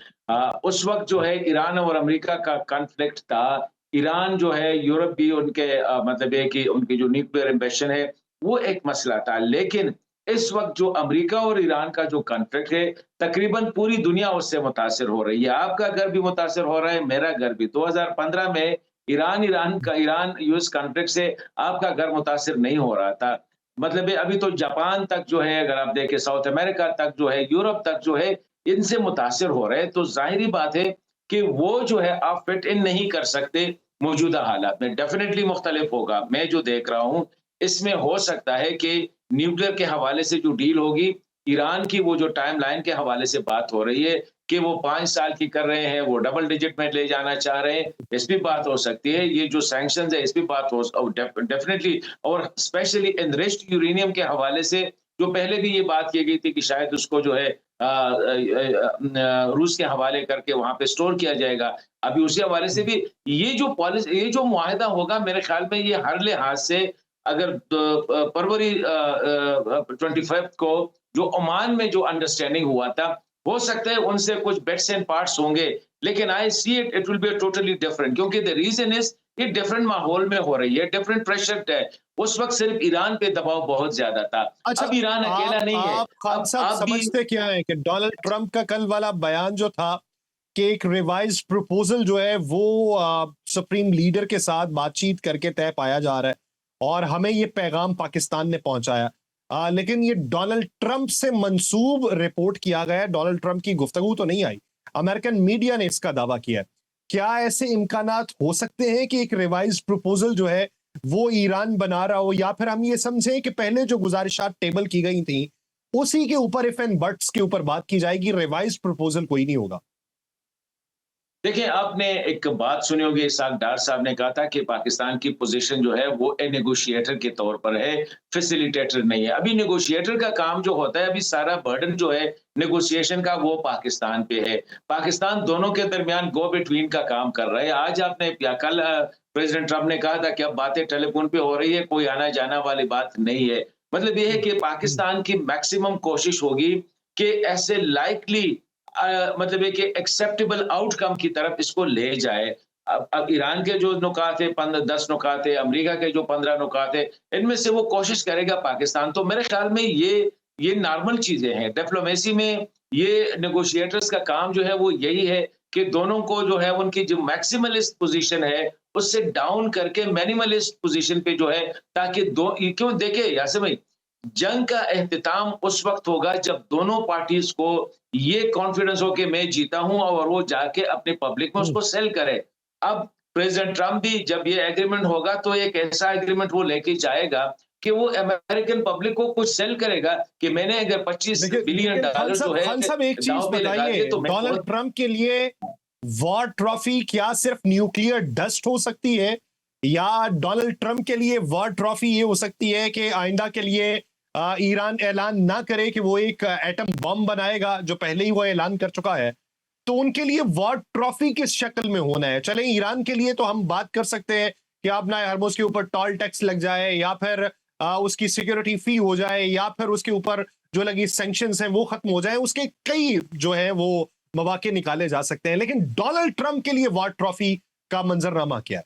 उस वक़्त जो है ईरान और अमेरिका का कॉन्फ्लिक्ट था ईरान जो है, यूरोप भी उनके मतलब ये कि उनकी जो न्यूक्लियर एम्बिशन है, वो एक मसला था। लेकिन इस वक़्त जो अमेरिका और ईरान का जो कॉन्फ्लिक्ट है, तकरीबन पूरी दुनिया उससे मुतासिर हो रही है। आपका घर भी मुतासिर हो रहा है, मेरा घर भी। 2015 में ईरान यूएस कॉन्फ्लिक्ट से आपका घर मुतासिर नहीं हो रहा था। मतलब ये अभी तो जापान तक जो है, अगर आप देखें साउथ अमेरिका तक जो है, यूरोप तक जो है, इनसे मुतासिर हो रहे हैं। तो ज़ाहिर-सी बात है कि वो जो है आप फिट इन नहीं कर सकते मौजूदा हालात में। डेफ़िनिटली मुख्तलिफ होगा। मैं जो देख रहा हूँ, इसमें हो सकता है कि न्यूक्लियर के हवाले से जो डील होगी, ईरान की वो जो टाइमलाइन के हवाले से बात हो रही है कि वो 5 साल की कर रहे हैं, वो डबल डिजिट में ले जाना चाह रहे हैं, इस पे बात हो सकती है। ये जो सैंक्शंस है, इस पे बात हो डेफ़िनिटली, और स्पेशली एनरिच्ड यूरेनियम के हवाले से जो पहले भी ये बात की गई थी कि शायद उसको जो है रूस के हवाले करके वहाँ पे स्टोर किया जाएगा। अभी उसी हवाले से भी ये जो मुआहिदा होगा, मेरे ख़्याल में ये हर लिहाज से, अगर फरवरी 25 को जो ओमान में जो अंडरस्टैंडिंग हुआ था, हो सकता है उनसे कुछ बिट्स एंड पार्ट्स होंगे, लेकिन I see it will be totally different, क्योंकि द रीज़न इज़ ये डिफरेंट माहौल में हो रही है, डिफरेंट प्रेशर है। उस वक़्त सिर्फ ईरान पे दबाव बहुत ज़्यादा था। अच्छा, अब ईरान अकेला नहीं है। आप खान अब साहब आप भी समझते क्या है कि डोनाल्ड ट्रंप का कल वाला बयान जो था कि एक रिवाइज्ड प्रपोजल जो है वो सुप्रीम लीडर के साथ बातचीत करके तय पाया जा रहा है, और हमें ये पैगाम पाकिस्तान ने पहुंचाया, लेकिन ये डोनाल्ड ट्रंप से मंसूब रिपोर्ट किया गया है, डोनाल्ड ट्रंप की गुफ्तगू तो नहीं आई, अमेरिकन मीडिया ने इसका दावा किया है। क्या ऐसे इम्कानात हो सकते हैं कि एक रिवाइज्ड प्रपोजल जो है वो ईरान बना रहा हो, या फिर हम ये समझें कि पहले जो गुजारिशात टेबल की गई थी उसी के ऊपर इफ एंड बट्स के ऊपर बात की जाएगी, रिवाइज्ड प्रपोजल कोई नहीं होगा? देखिए, आपने एक बात सुनी होगी, इसहाक डार साहब ने कहा था कि पाकिस्तान की पोज़ीशन जो है वो ए नेगोशिएटर के तौर पर है, फैसिलिटेटर नहीं है। अभी नेगोशिएटर का काम जो होता है, अभी सारा बर्डन जो है नेगोशिएशन का, वो पाकिस्तान पे है। पाकिस्तान दोनों के दरमियान गो बिटवीन का काम कर रहा है। आज आपने या कल प्रेज़िडेंट ट्रंप ने कहा था कि अब बातें टेलीफ़ोन पे हो रही है, कोई आना-जाना वाली बात नहीं है। मतलब ये है कि पाकिस्तान की मैक्सिमम कोशिश होगी कि ऐसे लाइकली मतलब एक एक्सेप्टेबल आउटकम की तरफ इसको ले जाए। अब ईरान के जो नुकात है, 10 नुकात है, अमेरिका के जो 15 नुकात है, इनमें से वो कोशिश करेगा पाकिस्तान। तो मेरे ख्याल में ये नॉर्मल चीजें हैं डिप्लोमेसी में। ये नेगोशिएटर्स का काम जो है वो यही है कि दोनों को जो है उनकी जो मैक्सिमलिस्ट पोजीशन है उससे डाउन करके मिनिमलिस्ट पोजीशन पे जो है, ताकि दो क्यों देखे यासिर भाई, जंग का एहतिताम उस वक्त होगा जब दोनों पार्टीज को ये कॉन्फिडेंस हो कि मैं जीता हूं, और वो जाके अपने पब्लिक में उसको सेल करे। अब प्रेसिडेंट ट्रंप भी जब ये एग्रीमेंट होगा तो एक ऐसा एग्रीमेंट वो लेके जाएगा कि वो अमेरिकन पब्लिक को कुछ सेल करेगा कि मैंने अगर 25 लेकिन बिलियन लेकिन डॉलर जो है खान साहब एक चीज दांव पे लगा बताइए, दिए, तो मैं डोनाल्ड बहुत ट्रंप के लिए वॉर ट्रॉफी क्या सिर्फ न्यूक्लियर डस्ट हो सकती है, या डोनाल्ड ट्रंप के लिए वॉर ट्रॉफी ये हो सकती है कि आइंदा के लिए ईरान ऐलान ना करे कि वो एक एटम बम बनाएगा, जो पहले ही वो ऐलान कर चुका है, तो उनके लिए वॉर ट्रॉफी किस शक्ल में होना है? चले ईरान के लिए तो हम बात कर सकते हैं कि अपना हरमुज के ऊपर टॉल टैक्स लग जाए, या फिर उसकी सिक्योरिटी फी हो जाए, या फिर उसके ऊपर जो लगी सैंक्शंस हैं वो खत्म हो जाए, उसके कई जो है वो मौके निकाले जा सकते हैं। लेकिन डोनाल्ड ट्रंप के लिए वॉर ट्रॉफी का मंजरनामा क्या है?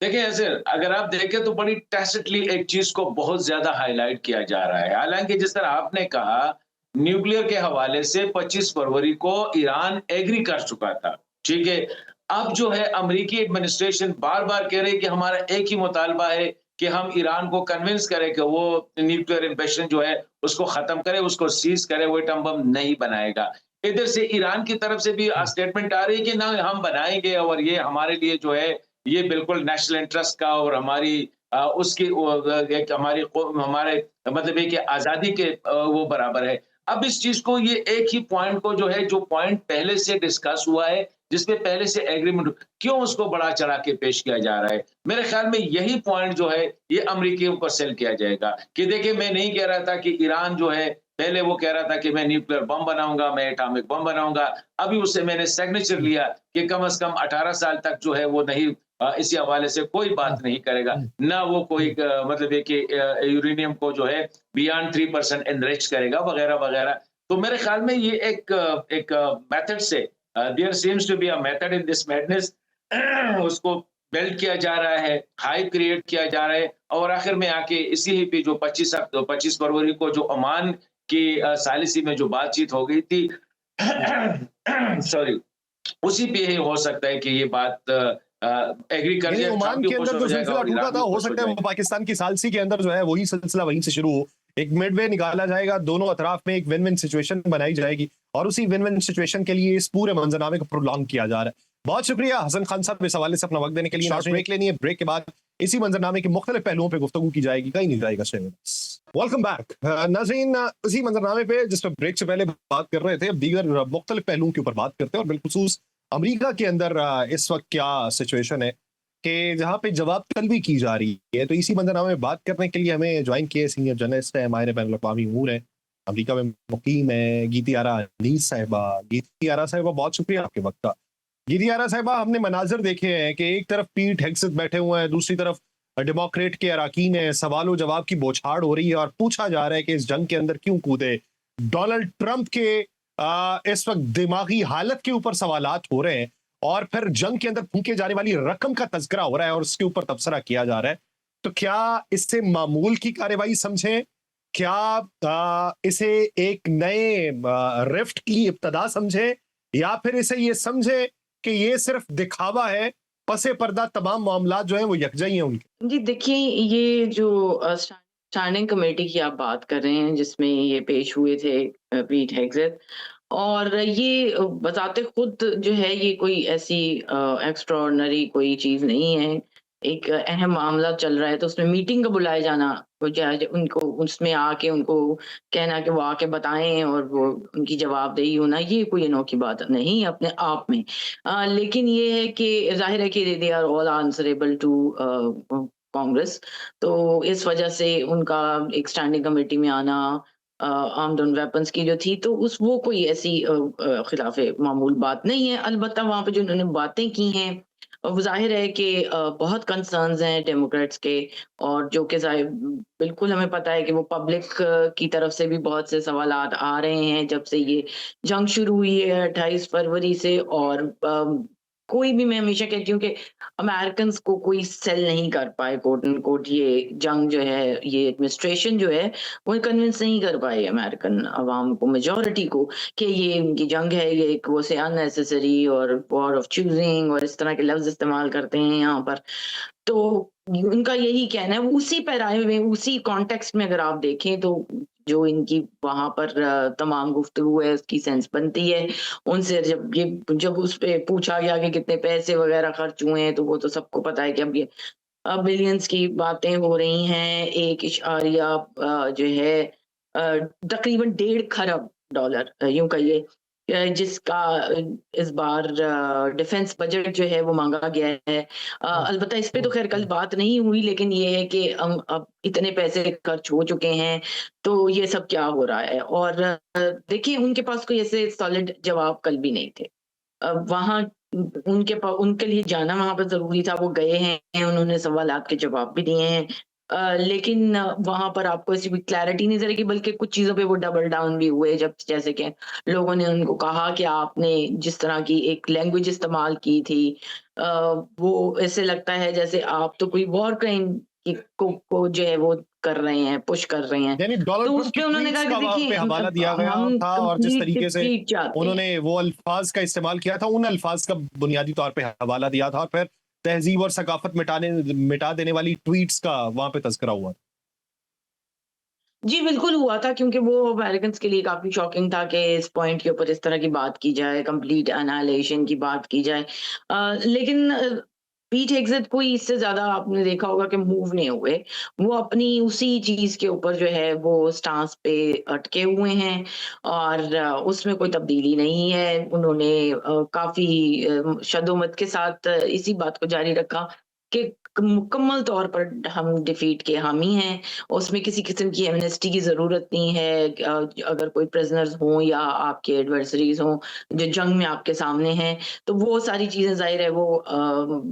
देखिए, ऐसे अगर आप देखें तो बड़ी टैसिटली एक चीज को बहुत ज्यादा हाईलाइट किया जा रहा है। हालांकि जिस तरह आपने कहा, न्यूक्लियर के हवाले से 25 फरवरी को ईरान एग्री कर चुका था, ठीक है। अब जो है अमेरिकी एडमिनिस्ट्रेशन बार बार कह रही है कि हमारा एक ही मुतालबा है कि हम ईरान को कन्विंस करें कि वो न्यूक्लियर एम्बिशन जो है उसको खत्म करे, उसको सीज करे, वो एटम बम नहीं बनाएगा। इधर से ईरान की तरफ से भी स्टेटमेंट आ रही है कि ना, हम बनाएंगे, और ये हमारे लिए जो है ये बिल्कुल नेशनल इंटरेस्ट का और हमारी उसकी एक हमारे मतलब है कि आज़ादी के वो बराबर है। अब इस चीज़ को, ये एक ही पॉइंट को जो है, जो पॉइंट पहले से डिस्कस हुआ है, जिसपे पहले से एग्रीमेंट, क्यों उसको बढ़ा चढ़ा के पेश किया जा रहा है? मेरे ख्याल में यही पॉइंट जो है, ये अमेरिकियों को सेल किया जाएगा कि देखिए, मैं नहीं कह रहा था कि ईरान जो है, पहले वो कह रहा था कि मैं न्यूक्लियर बम बनाऊँगा, मैं एटॉमिक बम बनाऊँगा। अभी उससे मैंने सिग्नेचर लिया कि कम से कम 18 साल तक जो है वो नहीं, इसी हवाले से कोई बात नहीं करेगा। ना वो कोई मतलब है कि यूरेनियम को जो है बियॉन्ड 3% एनरिच करेगा, वगैरह-वगैरह। तो मेरे ख्याल में ये एक मेथड से, there seems to be a method in this madness. उसको बिल्ड किया जा रहा है, हाइप क्रिएट किया जा रहा है और आखिर में आके इसी ही पे जो 25 फरवरी को जो ओमान की सालिसी में जो बातचीत हो गई थी सॉरी, उसी पे ही हो सकता है कि ये बात एग्री कर यानी जाए, ट्रंप ओमान भी के खुश अंदर हो जो जाएगा सिलसिला और टूटा ईरान था, भी हो खुश हो सकता है वो जाएगा। पाकिस्तान की सालसी के अंदर जो है वही सिलसिला वहीं से शुरू हो, एक मिडवे निकाला जाएगा, दोनों अतराफ में एक विन विन सिचुएशन बनाई जाएगी और उसी विन विन सिचुएशन के लिए इस पूरे मंजरनामे को प्रोलॉन्ग किया जा रहा है। बहुत शुक्रिया हसन खान साहब इस हवाले से अपना वक्त देने के लिए। शॉर्ट ब्रेक लेनी है, ब्रेक के बाद इसी मंजरनामे के मुख्तलिफ पहलुओं पर गुफ्तगू की जाएगी, कहीं नहीं जाएगा। वेलकम बैक नाज़रीन, इसी मंजरनामे पे जिस पर ब्रेक से पहले बात कर रहे थे, अब दीगर मुख्तलिफ पहलुओं के ऊपर बात करते हैं और बिलखुसूस अमरीका के अंदर इस वक्त क्या सिचुएशन है कि जहाँ पे जवाब तलबी की जा रही है। तो इसी मंजरनामे में बात करने के लिए हमें ज्वाइन किए सीनियर जर्नलिस्ट है, माहिर बैनुल अक़वामी अमूर है, अमरीका में मुकीम है, गीती आरा अनीस साहिबा। गीती आरा साहिबा, बहुत शुक्रिया आपके वक्त का। गीती आरा साहिबा, हमने मनाजर देखे हैं कि एक तरफ पीट हेग्सेथ बैठे हुए हैं, दूसरी तरफ डेमोक्रेट के अराकीन है, सवालों जवाब की बौछार हो रही है और पूछा जा रहा है कि इस जंग के अंदर क्यों कूदे। डोनाल्ड ट्रंप के इस वक्त दिमागी हालत के ऊपर सवालात हो रहे हैं और फिर जंग के अंदर फूंके जाने वाली रकम का तज़किरा हो रहा है और उसके ऊपर तबसरा किया जा रहा है। तो क्या इसे मामूल की कार्रवाई समझें, क्या इसे एक नए रिफ्ट की इब्तदा समझें, या फिर इसे ये समझें कि ये सिर्फ दिखावा है, पसे पर्दा तमाम मामला जो है वो यकजा ही हैं उनके। जी देखिए, ये जो स्टैंडिंग कमेटी की आप बात कर रहे हैं जिसमें ये पेश हुए थे पीट हेग्सेथ, और ये बताते खुद जो है ये कोई ऐसी एक्स्ट्राऑर्डिनरी कोई चीज़ नहीं है। एक अहम मामला चल रहा है तो उसमें मीटिंग का बुलाए जाना, वो उनको उसमें आके उनको कहना कि वो आके बताएं और वो उनकी जवाबदेही होना, ये कोई अनोखी बात नहीं है अपने आप में। लेकिन ये है कि ज़ाहिर है कि they are all answerable to Congress, तो इस वजह से उनका एक स्टैंडिंग कमेटी में आना आर्म्ड एंड वेपन्स की जो थी, तो उस वो कोई ऐसी खिलाफे मामूल बात नहीं है। अलबत्ता वहाँ पे जो उन्होंने बातें की हैं, वो ज़ाहिर है कि बहुत कंसर्न्स हैं डेमोक्रेट्स के, और जो कि बिल्कुल हमें पता है कि वो पब्लिक की तरफ से भी बहुत से सवालात आ रहे हैं जब से ये जंग शुरू हुई है 28 फरवरी से। और कोई भी, मैं हमेशा कहती हूँ कि अमेरिकन्स को कोई सेल नहीं कर पाए कोट अनकोट, ये जंग जो है, ये एडमिनिस्ट्रेशन जो है, वो कन्विंस नहीं कर पाए अमेरिकन अवाम को, मेजॉरिटी को, कि ये उनकी जंग है, ये एक वो से अननेसेसरी और वॉर ऑफ चूजिंग और इस तरह के लफ्ज इस्तेमाल करते हैं यहाँ पर। तो उनका यही कहना है, वो उसी पैराए में, उसी कॉन्टेक्स्ट में अगर आप देखें तो जो इनकी वहां पर तमाम गुफ्तगू है उसकी सेंस बनती है उनसे। जब उस पे पूछा गया कि कितने पैसे वगैरह खर्च हुए हैं, तो वो तो सबको पता है कि अब ये बिलियंस की बातें हो रही हैं। 1 जो है तकरीबन 1.5 खरब डॉलर, यूं कहिए, जिसका इस बार डिफेंस बजट जो है वो मांगा गया है। अलबत्ता इस पे तो खैर कल बात नहीं हुई, लेकिन ये है कि अब इतने पैसे खर्च हो चुके हैं, तो ये सब क्या हो रहा है। और देखिए, उनके पास कोई ऐसे सॉलिड जवाब कल भी नहीं थे। वहाँ उनके लिए जाना वहाँ पर ज़रूरी था, वो गए हैं, उन्होंने सवालात के जवाब भी दिए हैं। लेकिन वहाँ पर आपको ऐसी कोई क्लैरिटी नहीं ज़रा, कि बल्कि कुछ चीज़ों पे वो डबल डाउन भी हुए, जब जैसे कि लोगों ने उनको कहा कि आपने जिस तरह की एक लैंग्वेज इस्तेमाल की थी, वो ऐसे लगता है जैसे आप तो कोई वॉर क्राइम को जो है वो कर रहे हैं, पुश कर रहे हैं। यानी तो डोनाल्ड उस ट्रंप की पे उन्होंने ट्वीट्स कहा का कि वहां देखिए पे हवाला दिया गया हम था और जिस कंप्लीट तरीके से डिफीट चाहते हैं। उन्होंने वो अल्फाज का इस्तेमाल किया था, उन अल्फाज का बुनियादी तौर पे हवाला दिया था और फिर तहजीब और सकाफत मिटा देने वाली ट्वीट्स का वहां पे तज़किरा हुआ। जी, बिल्कुल हुआ था, क्योंकि वो अमेरिकन्स के लिए काफ़ी शॉकिंग था कि इस पॉइंट के ऊपर इस तरह की बात की जाए, कंप्लीट एनाहिलेशन की बात की जाए। लेकिन पीट हेग्सेथ कोई इससे ज़्यादा आपने देखा होगा कि मूव नहीं हुए। वो अपनी उसी चीज़ के ऊपर जो है वो स्टांस पे अटके हुए हैं, और उसमें कोई तब्दीली नहीं है। उन्होंने काफ़ी शदोमत के साथ इसी बात को जारी रखा कि मुकम्मल तौर पर हम डिफीट के हामी हैं, उसमें किसी किस्म की एमनेस्टी की ज़रूरत नहीं है। अगर कोई प्रिजनर्स हों या आपके एडवर्सरीज़ हों, जो जंग में आपके सामने हैं, तो वो सारी चीज़ें ज़ाहिर है वो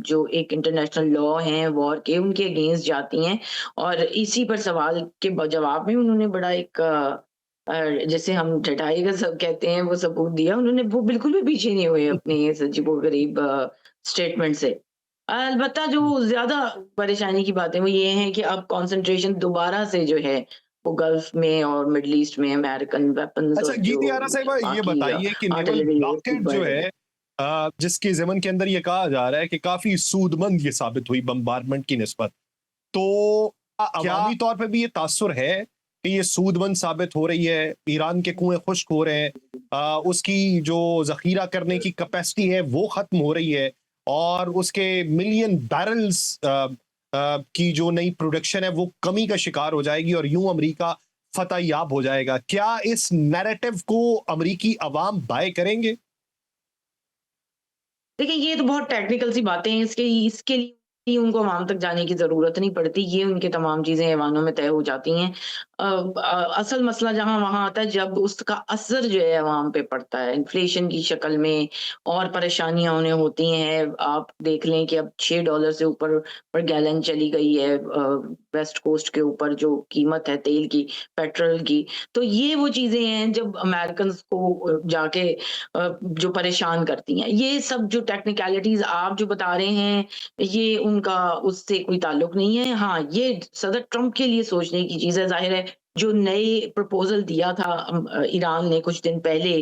जो एक इंटरनेशनल लॉ हैं वॉर के, उनके अगेंस्ट जाती हैं। और इसी पर सवाल के जवाब में उन्होंने बड़ा एक जैसे हम ढटाई का सब कहते हैं वो सबूत दिया उन्होंने, वो बिल्कुल भी पीछे नहीं हुए अपने इस अजीबोगरीब स्टेटमेंट से। अलबत्ता जो ज़्यादा परेशानी की बात है वो ये है कि अब कंसंट्रेशन दोबारा से जो है वो गल्फ में और मिडल ईस्ट में अमेरिकन वेपन्स अच्छा और जो गीति आरा साहिबा, ये बाकी बताइए कि नेवल आर्टिलरी है उसकी ब्लॉकेड बढ़ जो रही है, है। जिसके ज़मन के अंदर ये कहा जा रहा है कि काफ़ी सूदमंद ये साबित हुई बम्बार्डमेंट की निस्बत, तो क्या अवामी तौर पे भी ये तासुर है कि ये सूदमंद साबित हो रही है, ईरान के कुएं खुश्क हो रहे हैं, उसकी जो ज़ख़ीरा करने की कैपेसिटी है वो ख़त्म हो रही है और उसके मिलियन बैरल्स की जो नई प्रोडक्शन है वो कमी का शिकार हो जाएगी और यूं अमेरिका फतह याब हो जाएगा। क्या इस नैरेटिव को अमेरिकी अवाम बाय करेंगे? देखिए, ये तो बहुत टेक्निकल सी बातें हैं, इसके इसके लिए ही उनको अवाम तक जाने की ज़रूरत नहीं पड़ती, ये उनकी तमाम चीज़ें ऐवानों में तय हो जाती हैं। असल मसला जहाँ वहाँ आता है जब उसका असर जो है अवाम पे पड़ता है, इन्फ्लेशन की शक्ल में और परेशानियाँ उन्हें होती हैं। आप देख लें कि अब $6 से ऊपर पर गैलन चली गई है वेस्ट कोस्ट के ऊपर जो कीमत है तेल की, पेट्रोल की। तो ये वो चीज़ें हैं जब अमेरिकन्स को जाके जो परेशान करती हैं। ये सब जो टेक्निकैलिटीज़ आप जो बता रहे हैं, ये उनका उससे कोई ताल्लुक नहीं है। हाँ, ये सदर ट्रंप के लिए सोचने की चीज़ है। ज़ाहिर है, जो नए प्रपोज़ल दिया था ईरान ने कुछ दिन पहले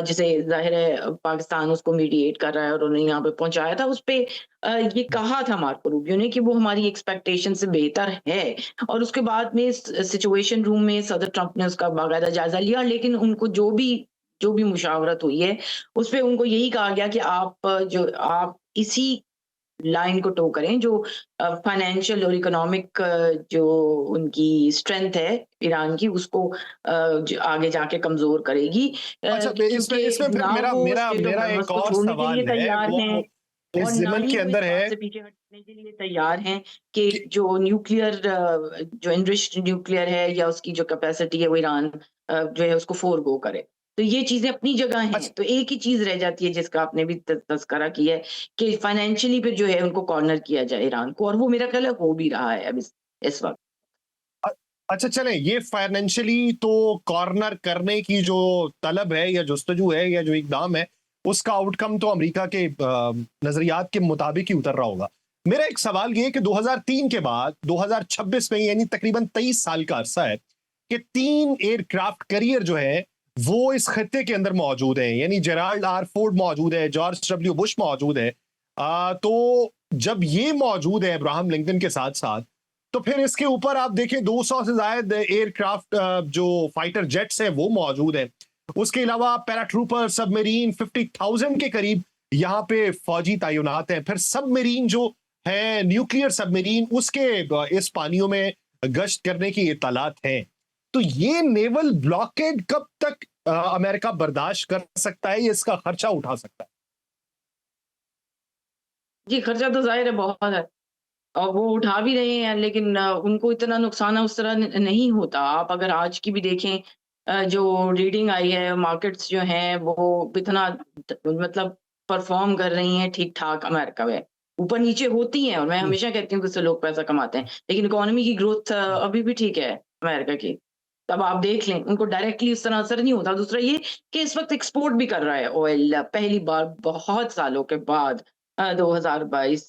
जिसे ज़ाहिर है पाकिस्तान उसको मीडिएट कर रहा है और उन्हें यहाँ पे पहुँचाया था, उसपे ये कहा था मार्को रूबियो ने कि वो हमारी एक्सपेक्टेशन से बेहतर है और उसके बाद में सिचुएशन रूम में सदर ट्रंप ने उसका बाकायदा जायज़ा लिया। लेकिन उनको जो भी मुशावरत हुई है, उसपे उनको यही कहा गया कि आप इसी लाइन को टो करें जो फाइनेंशियल और इकोनॉमिक जो उनकी स्ट्रेंथ है ईरान की उसको आगे जाके कमज़ोर करेगी। अच्छा, इसमें क्योंकि इसमें फिर ना मेरा वो मेरा स्टेट ऑफ मेरा हॉर्मज़ एक को और छोड़ने के लिए सवाल है, तैयार हैं वो और इस ना ज़िमन ही के वो इस अंदर बात है से पीछे हटने के लिए तैयार हैं कि कि जो न्यूक्लियर जो एनरिच्ड न्यूक्लियर है या उसकी जो कैपेसिटी है वो ईरान जो है उसको फ़ोरगो करे। तो ये चीज़ें अपनी जगह हैं, अच्छा तो एक ही चीज़ रह जाती है जिसका आपने भी तज़किरा किया है कि फाइनेंशियली फिर जो है उनको कॉर्नर किया जाए ईरान को और वो मेरा ख्याल है हो भी रहा है अब इस वक़्त। अ, अच्छा चलें, ये फाइनेंशियली तो कॉर्नर करने की जो तलब है या जुस्तजू है या जो इक़दाम है, उसका आउटकम तो अमेरिका के नज़रियात के मुताबिक ही उतर रहा होगा। मेरा एक सवाल ये है कि 2003 के बाद 2026 में यानी तकरीबन 23 साल का अरसा है कि 3 एयरक्राफ्ट कैरियर जो है वो इस खत्ते के अंदर मौजूद हैं, यानी जेराल्ड आर फोर्ड मौजूद है, जॉर्ज डब्ल्यू बुश मौजूद है। तो जब ये मौजूद है अब्राहम लिंकन के साथ-साथ, तो फिर इसके ऊपर आप देखें 200 से ज़ायद एयरक्राफ्ट जो फाइटर जेट्स हैं वो मौजूद हैं। उसके अलावा पैराट्रूपर, सबमरीन 50,000 के करीब यहाँ पे फौजी तैनात हैं। फिर सबमरीन जो है न्यूक्लियर सबमरीन उसके इस पानियों में गश्त करने की इत्तलात हैं। तो ये नेवल ब्लॉकेड कब तक अमेरिका बर्दाश्त कर सकता है, या इसका खर्चा उठा सकता है? जी, खर्चा तो ज़ाहिर है बहुत है और वो उठा भी रहे हैं लेकिन उनको इतना नुकसान उस तरह नहीं होता। आप अगर आज की भी देखें जो रीडिंग आई है मार्केट्स जो हैं वो इतना मतलब परफॉर्म कर रही हैं ठीक-ठाक अमेरिका में। ऊपर-नीचे होती हैं और मैं हुँ, हमेशा कहती हूँ कि इससे लोग पैसा कमाते हैं। लेकिन इकोनॉमी की ग्रोथ अभी भी ठीक है अमेरिका की। तब आप देख लें उनको डायरेक्टली उस तरह असर नहीं होता। दूसरा ये कि इस वक़्त एक्सपोर्ट भी कर रहा है ऑयल पहली बार बहुत सालों के बाद 2022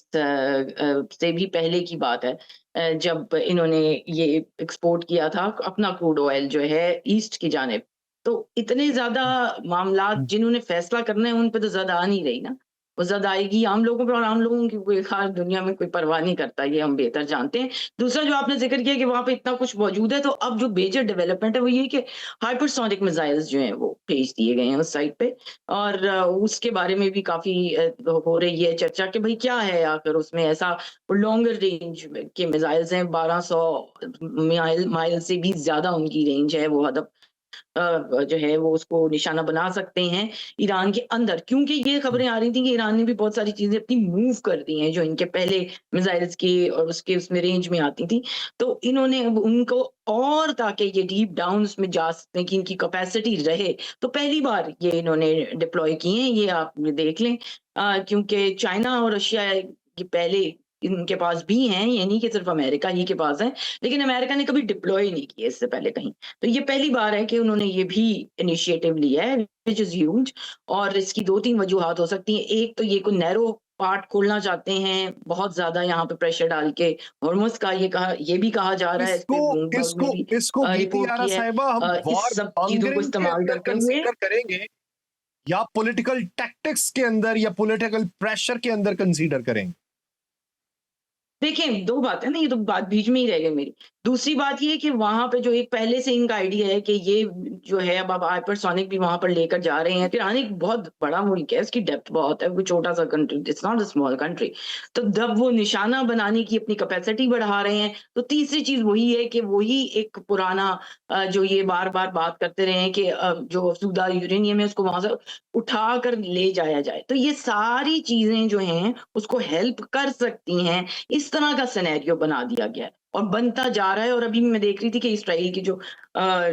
से भी पहले की बात है जब इन्होंने ये एक्सपोर्ट किया था अपना क्रूड ऑयल जो है ईस्ट की जानिब। तो इतने ज़्यादा मामलात हुँ। जिन्होंने फ़ैसला करना है उन पे तो ज़द आ नहीं रही ना। वो ज़द आएगी आम लोगों पे और आम लोगों की कोई ख़ास दुनिया में कोई परवाह नहीं करता, ये हम बेहतर जानते हैं। दूसरा जो आपने ज़िक्र किया कि वहाँ पे इतना कुछ मौजूद है, तो अब जो मेजर डेवलपमेंट है वो ये है कि हाइपरसोनिक मिसाइल्स जो हैं वो भेज दिए गए हैं उस साइट पे और उसके बारे में भी काफ़ी हो रही है चर्चा कि भई क्या है आखिर उसमें ऐसा लॉन्गर रेंज में के मिसाइल्स हैं 1200 माइल माइल से भी ज़्यादा उनकी रेंज है, वो हदफ जो है वो उसको निशाना बना सकते हैं ईरान के अंदर। क्योंकि ये खबरें आ रही थी कि ईरान ने भी बहुत सारी चीज़ें अपनी मूव कर दी हैं, जो इनके पहले मिसाइल्स की और उसके उसमें रेंज में आती थी। तो इन्होंने अब उनको और ताकि ये डीप डाउन उसमें जा सकें कि इनकी कैपेसिटी रहे, तो पहली बार ये इन्होंने डिप्लॉय किए हैं, ये आप ये देख लें। क्योंकि चाइना और रशिया ये पहले इनके पास भी हैं, ये नहीं कि सिर्फ अमेरिका ही के पास हैं, लेकिन अमेरिका ने कभी डिप्लॉय नहीं किए इससे पहले कहीं। तो ये पहली बार है कि उन्होंने ये भी इनिशिएटिव लिया है, व्हिच इज़ ह्यूज। और इसकी 2-3 वजूहात हो सकती हैं। एक तो ये कोई नैरो पार्ट खोलना चाहते हैं, बहुत ज़्यादा यहाँ पे प्रेशर डाल के। हॉर्मुज़ का ये भी कहा जा रहा है, इस पे इसको ब्लूमबर्ग ने इसको भी इसको गीती रिपोर्ट आरा की है। साहिबा हम इस वॉर सब चीज़ों को मॉन्गरिंग के इस्तेमाल अंदर करते हुए कंसीडर करेंगे या पॉलिटिकल टैक्टिक्स के अंदर या पॉलिटिकल प्रेशर के अंदर कंसीडर करेंगे? देखिए, 2 बातें ना, ये तो बात बीच में ही रह गई मेरी। दूसरी बात ये है कि वहाँ पे जो एक पहले से इनका आइडिया है कि ये जो है अब हाइपरसोनिक भी वहाँ पर लेकर जा रहे हैं। ईरान एक बहुत बड़ा मुल्क है, उसकी डेप्थ बहुत है, कोई छोटा-सा country, it's not a small country. तो जब वो निशाना बनाने की अपनी कैपेसिटी बढ़ा रहे हैं, तो तीसरी चीज़ वही है कि वही एक पुराना जो ये बार-बार बात करते रहे हैं कि जो अफ़ज़ूदा यूरेनियम है उसको वहाँ से उठाकर ले जाया जाए। तो ये सारी चीज़ें जो हैं, उसको हेल्प कर सकती हैं। इस तरह का सिनेरियो बना दिया गया है और बनता जा रहा है। और अभी मैं देख रही थी कि इस्राइल की जो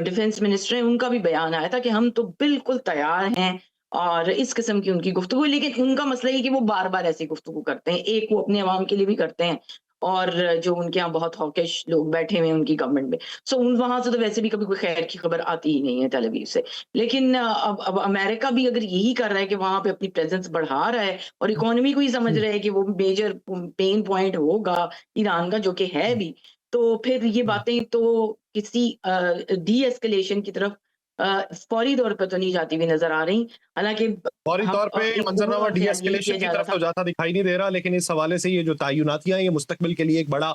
डिफेंस मिनिस्टर है, उनका भी बयान आया था कि हम तो बिल्कुल तैयार हैं और इस किस्म की उनकी गुफ्तगू है। लेकिन उनका मसला ये है कि वो बार-बार ऐसी गुफ्तगू करते हैं। एक वो अपने अवाम के लिए भी करते हैं और जो उनके यहाँ बहुत हॉकिश लोग बैठे हुए हैं उनकी गवर्नमेंट में। सो उन वहाँ से तो वैसे भी कभी कोई खैर की खबर आती ही नहीं है टेल अवीव से। लेकिन अब अमेरिका भी अगर यही कर रहा है कि वहाँ पे अपनी प्रेज़ेंस बढ़ा रहा है और इकोनॉमी को ही समझ रहा है कि वो मेजर पेन पॉइंट होगा ईरान का, जो कि है भी, तो फिर ये बातें तो किसी डी एस्केलेशन की तरफ फौरी तौर पर तो नहीं जाती हुई नज़र आ रही। हालाँकि फौरी तौर पे एक मंजरनामा ओवरऑल डी ख़्याल यही एस्केलेशन किया की जा रहा तरफ था। तो जाता दिखाई नहीं दे रहा, लेकिन इस हवाले से ये जो तय्युनातियां हैं, ये मुस्तकबिल के लिए एक बड़ा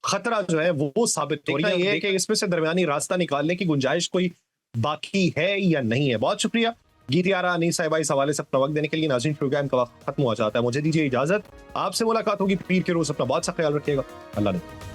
खतरा जो है वो साबित हो रही है। ये है कि इसमें से दरमियानी रास्ता निकालने की गुंजाइश कोई बाकी है या नहीं है। बहुत शुक्रिया गीती आरा अनीस साहिबा इस हवाले से अपना वक्त देने के लिए। नाज़रीन, प्रोग्राम का वक्त खत्म हो जाता है, मुझे दीजिए इजाजत। आपसे मुलाकात होगी पीर के रोज। अपना बहुत सा ख्याल रखिएगा। अल्लाह ने